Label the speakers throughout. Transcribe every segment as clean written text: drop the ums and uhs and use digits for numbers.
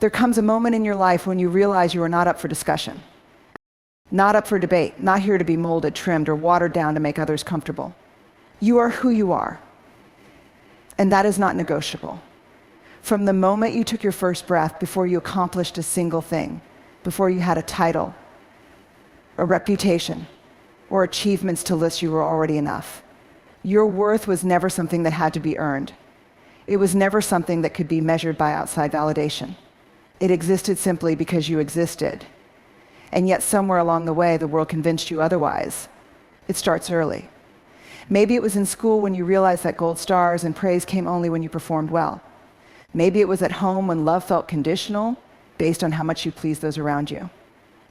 Speaker 1: There comes a moment in your life when you realize you are not up for discussion, not up for debate, not here to be molded, trimmed, or watered down to make others comfortable. You are who you are, and that is not negotiable. From the moment you took your first breath, before you accomplished a single thing, before you had a title, a reputation, or achievements to list, you were already enough. Your worth was never something that had to be earned. It was never something that could be measured by outside validation. It existed simply because you existed. And yet somewhere along the way, the world convinced you otherwise. It starts early. Maybe it was in school when you realized that gold stars and praise came only when you performed well. Maybe it was at home when love felt conditional based on how much you pleased those around you.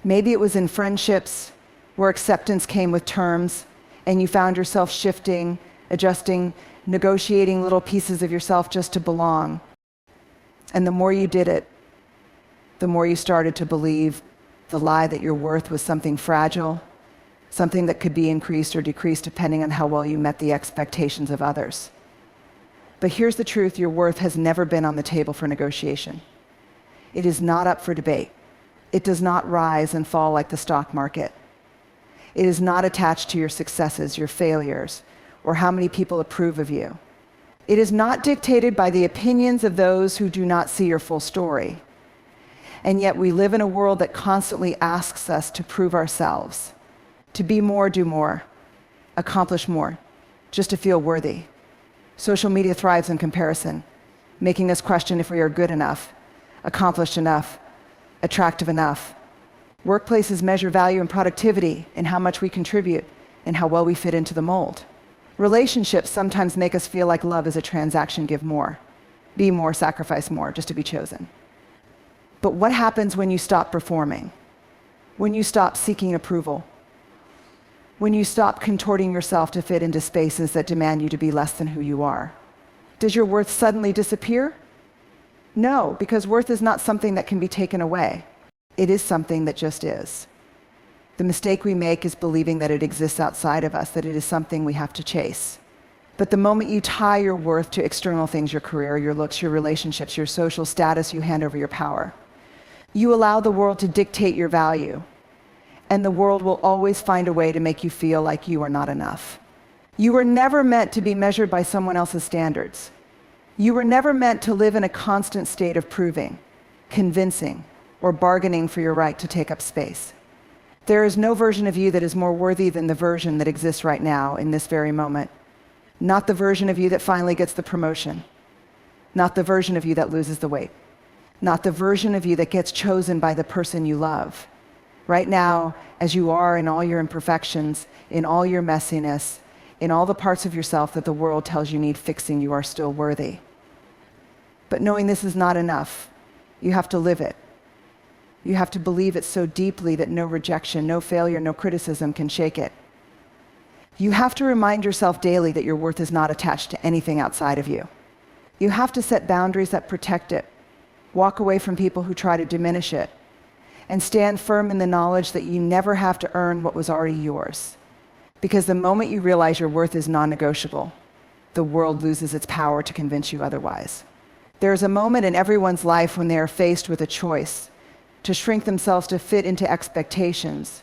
Speaker 1: Maybe it was in friendships where acceptance came with terms and you found yourself shifting, adjusting, negotiating little pieces of yourself just to belong. And the more you did it, the more you started to believe the lie that your worth was something fragile, something that could be increased or decreased depending on how well you met the expectations of others. But here's the truth: your worth has never been on the table for negotiation. It is not up for debate. It does not rise and fall like the stock market. It is not attached to your successes, your failures, or how many people approve of you. It is not dictated by the opinions of those who do not see your full story. And yet we live in a world that constantly asks us to prove ourselves, to be more, do more, accomplish more, just to feel worthy. Social media thrives in comparison, making us question if we are good enough, accomplished enough, attractive enough. Workplaces measure value and productivity in how much we contribute and how well we fit into the mold. Relationships sometimes make us feel like love is a transaction: give more, be more, sacrifice more, just to be chosen. But what happens when you stop performing? When you stop seeking approval? When you stop contorting yourself to fit into spaces that demand you to be less than who you are? Does your worth suddenly disappear? No, because worth is not something that can be taken away. It is something that just is. The mistake we make is believing that it exists outside of us, that it is something we have to chase. But the moment you tie your worth to external things, your career, your looks, your relationships, your social status, you hand over your power. You allow the world to dictate your value, and the world will always find a way to make you feel like you are not enough. You were never meant to be measured by someone else's standards. You were never meant to live in a constant state of proving, convincing, or bargaining for your right to take up space. There is no version of you that is more worthy than the version that exists right now in this very moment. Not the version of you that finally gets the promotion. Not the version of you that loses the weight. Not the version of you that gets chosen by the person you love. Right now, as you are in all your imperfections, in all your messiness, in all the parts of yourself that the world tells you need fixing, you are still worthy. But knowing this is not enough, you have to live it. You have to believe it so deeply that no rejection, no failure, no criticism can shake it. You have to remind yourself daily that your worth is not attached to anything outside of you. You have to set boundaries that protect it, walk away from people who try to diminish it, and stand firm in the knowledge that you never have to earn what was already yours. Because the moment you realize your worth is non-negotiable, the world loses its power to convince you otherwise. There is a moment in everyone's life when they are faced with a choice to shrink themselves to fit into expectations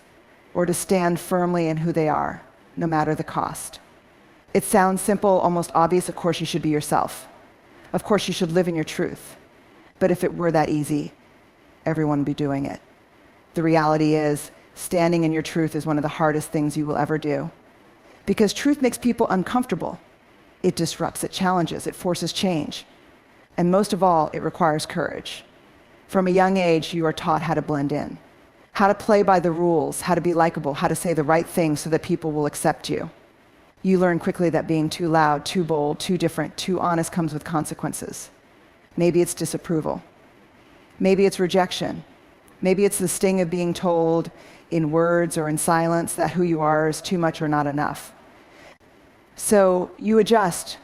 Speaker 1: or to stand firmly in who they are, no matter the cost. It sounds simple, almost obvious. Of course you should be yourself. Of course you should live in your truth. But if it were that easy, everyone would be doing it. The reality is, standing in your truth is one of the hardest things you will ever do. Because truth makes people uncomfortable. It disrupts, it challenges, it forces change. And most of all, it requires courage. From a young age, you are taught how to blend in, how to play by the rules, how to be likable, how to say the right thing so that people will accept you. You learn quickly that being too loud, too bold, too different, too honest comes with consequences. Maybe it's disapproval. Maybe it's rejection. Maybe it's the sting of being told in words or in silence that who you are is too much or not enough. So you adjust.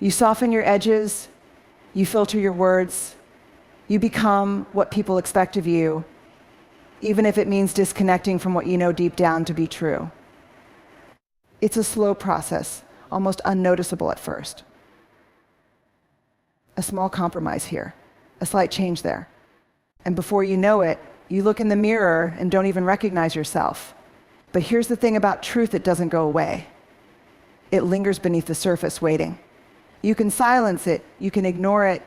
Speaker 1: You soften your edges. You filter your words. You become what people expect of you, even if it means disconnecting from what you know deep down to be true. It's a slow process, almost unnoticeable at first. A small compromise here, a slight change there, And before you know it, you look in the mirror and don't even recognize yourself. But here's the thing about truth: it doesn't go away. It lingers beneath the surface, waiting. You can silence it, you can ignore it,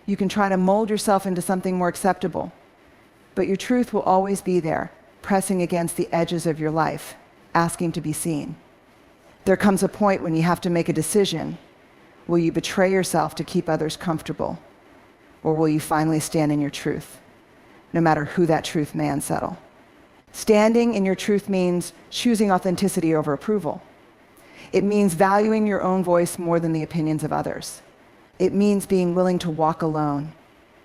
Speaker 1: you can try to mold yourself into something more acceptable. But your truth will always be there, pressing against the edges of your life, asking to be seen. There comes a point when you have to make a decision. Will you betray yourself to keep others comfortable? Or will you finally stand in your truth, no matter who that truth may unsettle? Standing in your truth means choosing authenticity over approval. It means valuing your own voice more than the opinions of others. It means being willing to walk alone,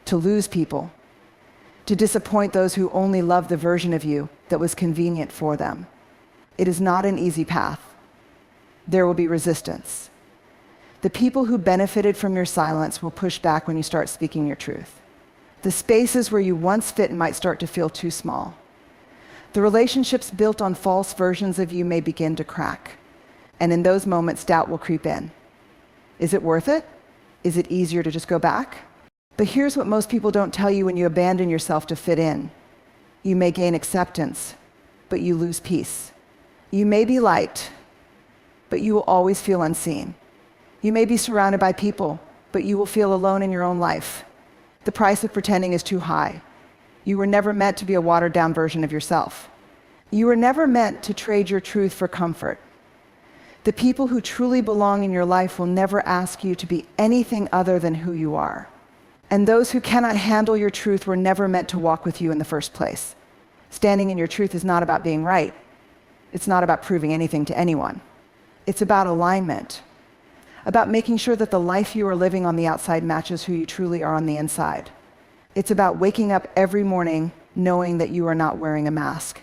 Speaker 1: to lose people, to disappoint those who only love the version of you that was convenient for them. It is not an easy path. There will be resistance. The people who benefited from your silence will push back when you start speaking your truth. The spaces where you once fit might start to feel too small. The relationships built on false versions of you may begin to crack. And in those moments, doubt will creep in. Is it worth it? Is it easier to just go back? But here's what most people don't tell you when you abandon yourself to fit in. You may gain acceptance, but you lose peace. You may be liked, but you will always feel unseen. You may be surrounded by people, but you will feel alone in your own life. The price of pretending is too high. You were never meant to be a watered-down version of yourself. You were never meant to trade your truth for comfort. The people who truly belong in your life will never ask you to be anything other than who you are. And those who cannot handle your truth were never meant to walk with you in the first place. Standing in your truth is not about being right. It's not about proving anything to anyone. It's about alignment, about making sure that the life you are living on the outside matches who you truly are on the inside. It's about waking up every morning knowing that you are not wearing a mask,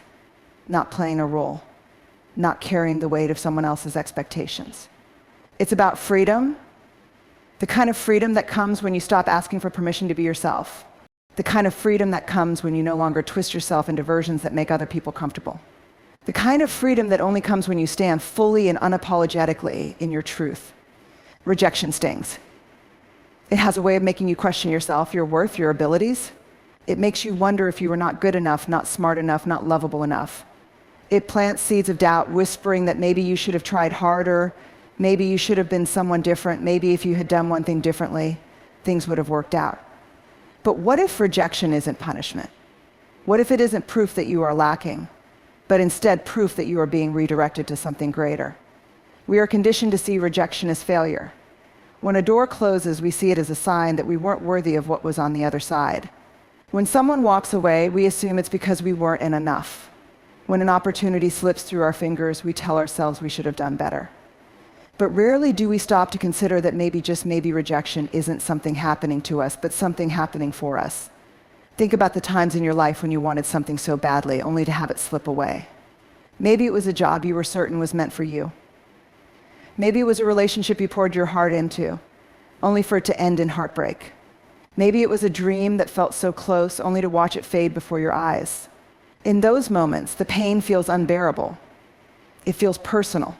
Speaker 1: not playing a role, not carrying the weight of someone else's expectations. It's about freedom, the kind of freedom that comes when you stop asking for permission to be yourself, the kind of freedom that comes when you no longer twist yourself into versions that make other people comfortable, the kind of freedom that only comes when you stand fully and unapologetically in your truth. Rejection stings. It has a way of making you question yourself, your worth, your abilities. It makes you wonder if you were not good enough, not smart enough, not lovable enough. It plants seeds of doubt, whispering that maybe you should have tried harder, maybe you should have been someone different, maybe if you had done one thing differently, things would have worked out. But what if rejection isn't punishment? What if it isn't proof that you are lacking, but instead proof that you are being redirected to something greater? We are conditioned to see rejection as failure. When a door closes, we see it as a sign that we weren't worthy of what was on the other side. When someone walks away, we assume it's because we weren't enough. When an opportunity slips through our fingers, we tell ourselves we should have done better. But rarely do we stop to consider that maybe, just maybe, rejection isn't something happening to us, but something happening for us. Think about the times in your life when you wanted something so badly, only to have it slip away. Maybe it was a job you were certain was meant for you. Maybe it was a relationship you poured your heart into, only for it to end in heartbreak. Maybe it was a dream that felt so close, only to watch it fade before your eyes. In those moments, the pain feels unbearable. It feels personal.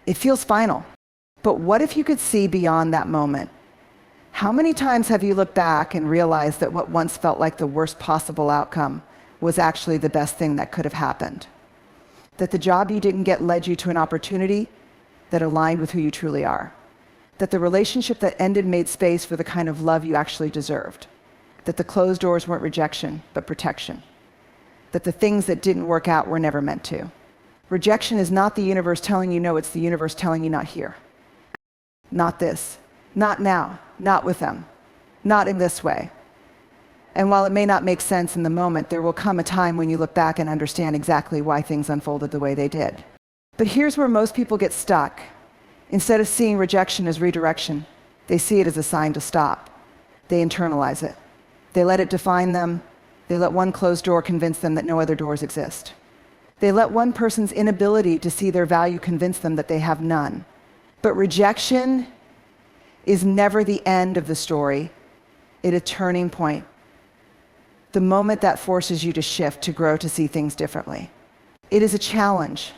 Speaker 1: It feels final. But what if you could see beyond that moment? How many times have you looked back and realized that what once felt like the worst possible outcome was actually the best thing that could have happened? That the job you didn't get led you to an opportunity that aligned with who you truly are. That the relationship that ended made space for the kind of love you actually deserved. That the closed doors weren't rejection, but protection. That the things that didn't work out were never meant to. Rejection is not the universe telling you no, it's the universe telling you not here. Not this. Not now. Not with them. Not in this way. And while it may not make sense in the moment, there will come a time when you look back and understand exactly why things unfolded the way they did. But here's where most people get stuck. Instead of seeing rejection as redirection, they see it as a sign to stop. They internalize it. They let it define them. They let one closed door convince them that no other doors exist. They let one person's inability to see their value convince them that they have none. But rejection is never the end of the story. It's a turning point. The moment that forces you to shift, to grow, to see things differently. It is a challenge.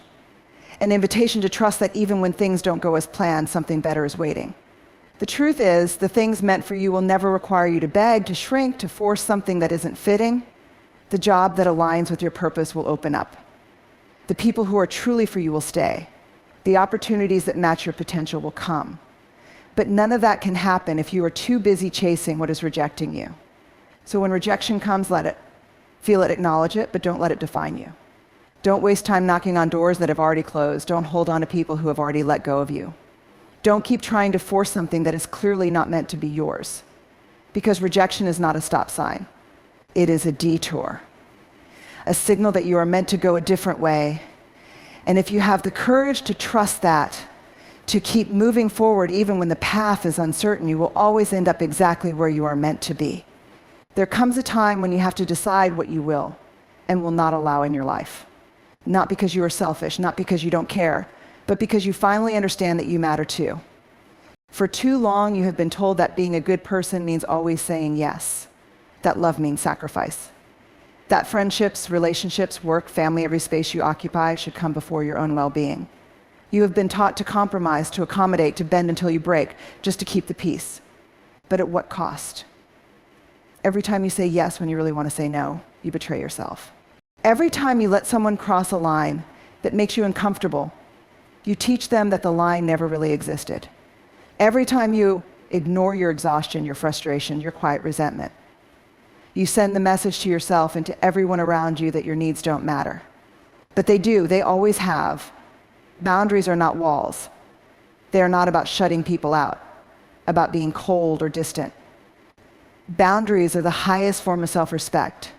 Speaker 1: An invitation to trust that even when things don't go as planned, something better is waiting. The truth is, the things meant for you will never require you to beg, to shrink, to force something that isn't fitting. The job that aligns with your purpose will open up. The people who are truly for you will stay. The opportunities that match your potential will come. But none of that can happen if you are too busy chasing what is rejecting you. So when rejection comes, let it. Feel it, acknowledge it, but don't let it define you. Don't waste time knocking on doors that have already closed. Don't hold on to people who have already let go of you. Don't keep trying to force something that is clearly not meant to be yours. Because rejection is not a stop sign. It is a detour. A signal that you are meant to go a different way. And if you have the courage to trust that, to keep moving forward even when the path is uncertain, you will always end up exactly where you are meant to be. There comes a time when you have to decide what you will and will not allow in your life. Not because you are selfish, not because you don't care, but because you finally understand that you matter too. For too long, you have been told that being a good person means always saying yes, that love means sacrifice, that friendships, relationships, work, family, every space you occupy should come before your own well-being. You have been taught to compromise, to accommodate, to bend until you break, just to keep the peace. But at what cost? Every time you say yes when you really want to say no, you betray yourself. Every time you let someone cross a line that makes you uncomfortable, you teach them that the line never really existed. Every time you ignore your exhaustion, your frustration, your quiet resentment, you send the message to yourself and to everyone around you that your needs don't matter. But they do, they always have. Boundaries are not walls. They are not about shutting people out, about being cold or distant. Boundaries are the highest form of self-respect.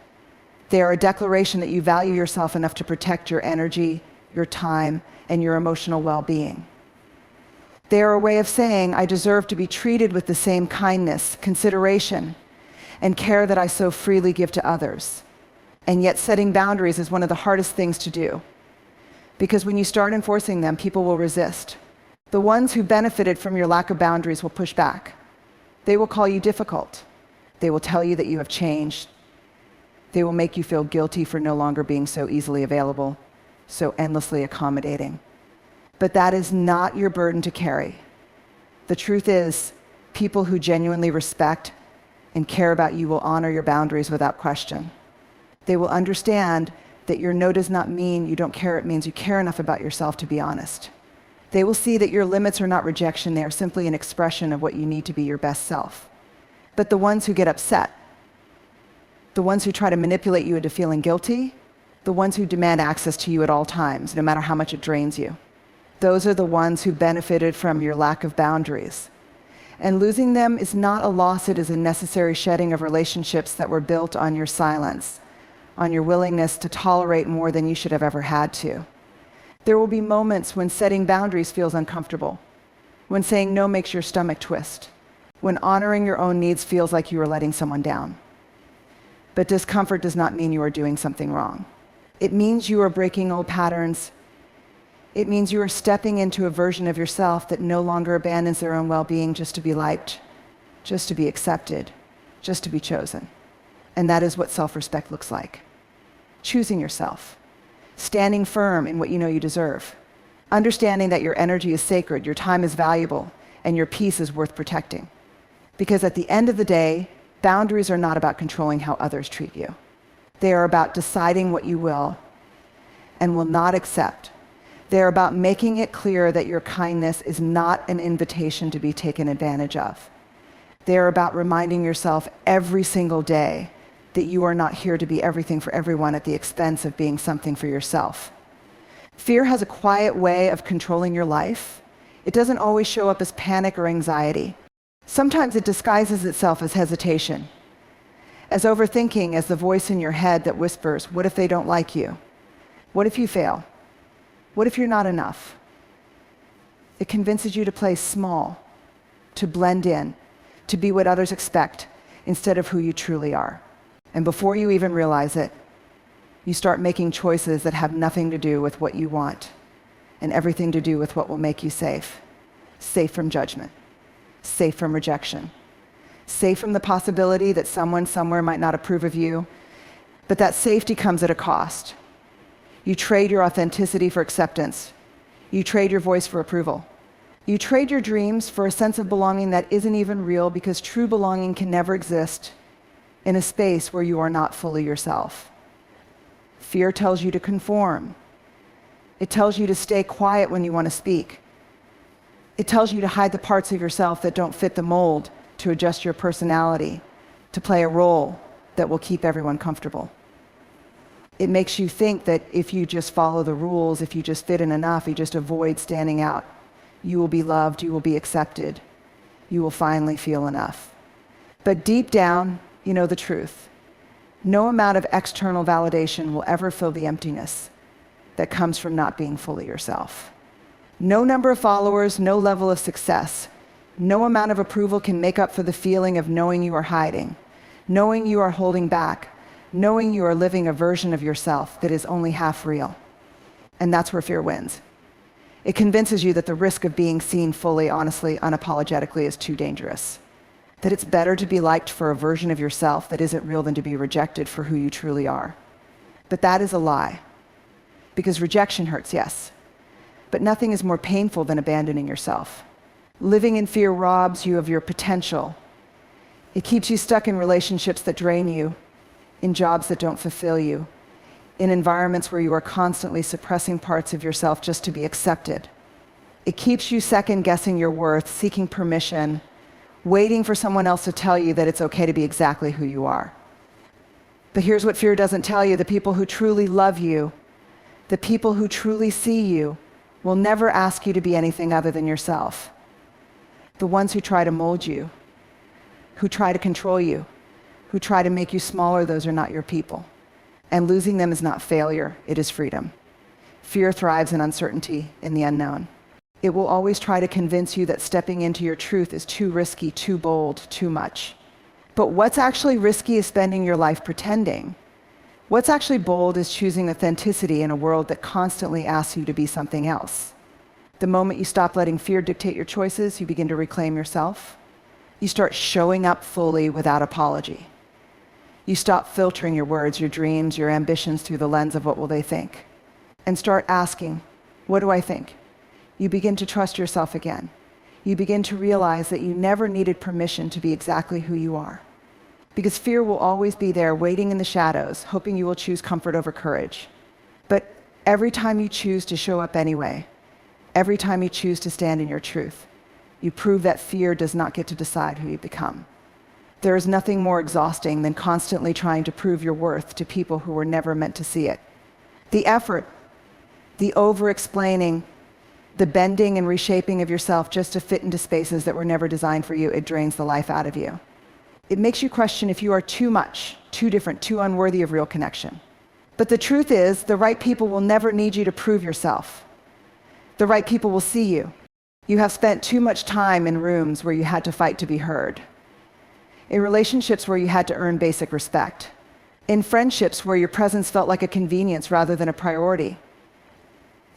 Speaker 1: They are a declaration that you value yourself enough to protect your energy, your time, and your emotional well-being. They are a way of saying, I deserve to be treated with the same kindness, consideration, and care that I so freely give to others. And yet setting boundaries is one of the hardest things to do. Because when you start enforcing them, people will resist. The ones who benefited from your lack of boundaries will push back. They will call you difficult. They will tell you that you have changed. They will make you feel guilty for no longer being so easily available, so endlessly accommodating. But that is not your burden to carry. The truth is, people who genuinely respect and care about you will honor your boundaries without question. They will understand that your no does not mean you don't care, it means you care enough about yourself to be honest. They will see that your limits are not rejection, they are simply an expression of what you need to be your best self. But the ones who get upset, the ones who try to manipulate you into feeling guilty, the ones who demand access to you at all times, no matter how much it drains you, those are the ones who benefited from your lack of boundaries. And losing them is not a loss, it is a necessary shedding of relationships that were built on your silence, on your willingness to tolerate more than you should have ever had to. There will be moments when setting boundaries feels uncomfortable, when saying no makes your stomach twist, when honoring your own needs feels like you are letting someone down. But discomfort does not mean you are doing something wrong. It means you are breaking old patterns. It means you are stepping into a version of yourself that no longer abandons their own well-being just to be liked, just to be accepted, just to be chosen. And that is what self-respect looks like. Choosing yourself, standing firm in what you know you deserve, understanding that your energy is sacred, your time is valuable, and your peace is worth protecting. Because at the end of the day, boundaries are not about controlling how others treat you. They are about deciding what you will and will not accept. They are about making it clear that your kindness is not an invitation to be taken advantage of. They are about reminding yourself every single day that you are not here to be everything for everyone at the expense of being something for yourself. Fear has a quiet way of controlling your life. It doesn't always show up as panic or anxiety. Sometimes it disguises itself as hesitation, as overthinking, as the voice in your head that whispers, what if they don't like you? What if you fail? What if you're not enough? It convinces you to play small, to blend in, to be what others expect instead of who you truly are. And before you even realize it, you start making choices that have nothing to do with what you want and everything to do with what will make you safe. Safe from judgment, safe from rejection, safe from the possibility that someone somewhere might not approve of you, but that safety comes at a cost. You trade your authenticity for acceptance. You trade your voice for approval. You trade your dreams for a sense of belonging that isn't even real, because true belonging can never exist in a space where you are not fully yourself. Fear tells you to conform. It tells you to stay quiet when you want to speak. It tells you to hide the parts of yourself that don't fit the mold, to adjust your personality, to play a role that will keep everyone comfortable. It makes you think that if you just follow the rules, if you just fit in enough, you just avoid standing out, you will be loved, you will be accepted, you will finally feel enough. But deep down, you know the truth. No amount of external validation will ever fill the emptiness that comes from not being fully yourself. No number of followers, no level of success, no amount of approval can make up for the feeling of knowing you are hiding, knowing you are holding back, knowing you are living a version of yourself that is only half real. And that's where fear wins. It convinces you that the risk of being seen fully, honestly, unapologetically is too dangerous. That it's better to be liked for a version of yourself that isn't real than to be rejected for who you truly are. But that is a lie. Because rejection hurts, yes. But nothing is more painful than abandoning yourself. Living in fear robs you of your potential. It keeps you stuck in relationships that drain you, in jobs that don't fulfill you, in environments where you are constantly suppressing parts of yourself just to be accepted. It keeps you second-guessing your worth, seeking permission, waiting for someone else to tell you that it's okay to be exactly who you are. But here's what fear doesn't tell you. The people who truly love you, the people who truly see you, will never ask you to be anything other than yourself. The ones who try to mold you, who try to control you, who try to make you smaller, those are not your people. And losing them is not failure, it is freedom. Fear thrives in uncertainty, in the unknown. It will always try to convince you that stepping into your truth is too risky, too bold, too much. But what's actually risky is spending your life pretending. What's actually bold is choosing authenticity in a world that constantly asks you to be something else. The moment you stop letting fear dictate your choices, you begin to reclaim yourself. You start showing up fully without apology. You stop filtering your words, your dreams, your ambitions through the lens of what will they think, and start asking, what do I think? You begin to trust yourself again. You begin to realize that you never needed permission to be exactly who you are. Because fear will always be there waiting in the shadows, hoping you will choose comfort over courage. But every time you choose to show up anyway, every time you choose to stand in your truth, you prove that fear does not get to decide who you become. There is nothing more exhausting than constantly trying to prove your worth to people who were never meant to see it. The effort, the over-explaining, the bending and reshaping of yourself just to fit into spaces that were never designed for you, it drains the life out of you. It makes you question if you are too much, too different, too unworthy of real connection. But the truth is, the right people will never need you to prove yourself. The right people will see you. You have spent too much time in rooms where you had to fight to be heard. In relationships where you had to earn basic respect. In friendships where your presence felt like a convenience rather than a priority.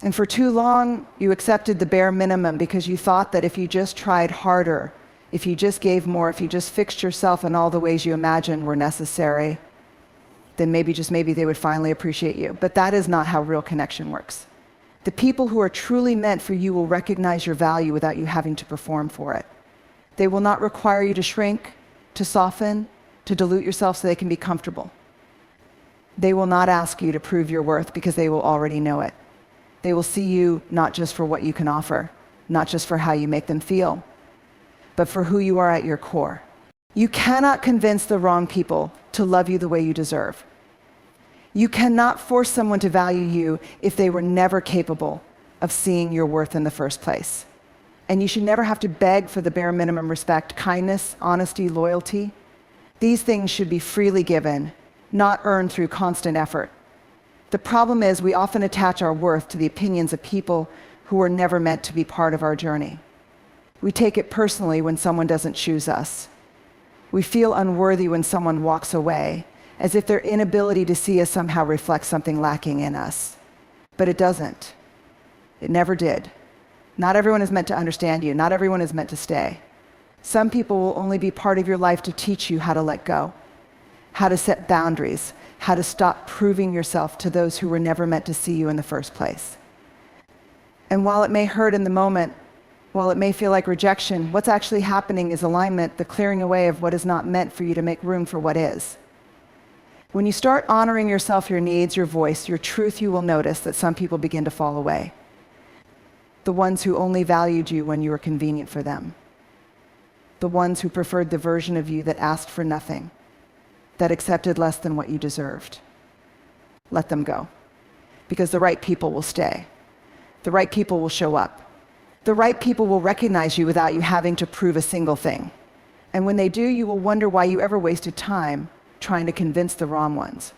Speaker 1: And for too long, you accepted the bare minimum because you thought that if you just tried harder, if you just gave more, if you just fixed yourself in all the ways you imagined were necessary, then maybe, just maybe, they would finally appreciate you. But that is not how real connection works. The people who are truly meant for you will recognize your value without you having to perform for it. They will not require you to shrink, to soften, to dilute yourself so they can be comfortable. They will not ask you to prove your worth because they will already know it. They will see you not just for what you can offer, not just for how you make them feel, but for who you are at your core. You cannot convince the wrong people to love you the way you deserve. You cannot force someone to value you if they were never capable of seeing your worth in the first place. And you should never have to beg for the bare minimum respect, kindness, honesty, loyalty. These things should be freely given, not earned through constant effort. The problem is we often attach our worth to the opinions of people who were never meant to be part of our journey. We take it personally when someone doesn't choose us. We feel unworthy when someone walks away, as if their inability to see us somehow reflects something lacking in us. But it doesn't. It never did. Not everyone is meant to understand you. Not everyone is meant to stay. Some people will only be part of your life to teach you how to let go, how to set boundaries, how to stop proving yourself to those who were never meant to see you in the first place. And while it may hurt in the moment, while it may feel like rejection, what's actually happening is alignment, the clearing away of what is not meant for you to make room for what is. When you start honoring yourself, your needs, your voice, your truth, you will notice that some people begin to fall away. The ones who only valued you when you were convenient for them. The ones who preferred the version of you that asked for nothing, that accepted less than what you deserved. Let them go. Because the right people will stay. The right people will show up. The right people will recognize you without you having to prove a single thing. And when they do, you will wonder why you ever wasted time trying to convince the wrong ones.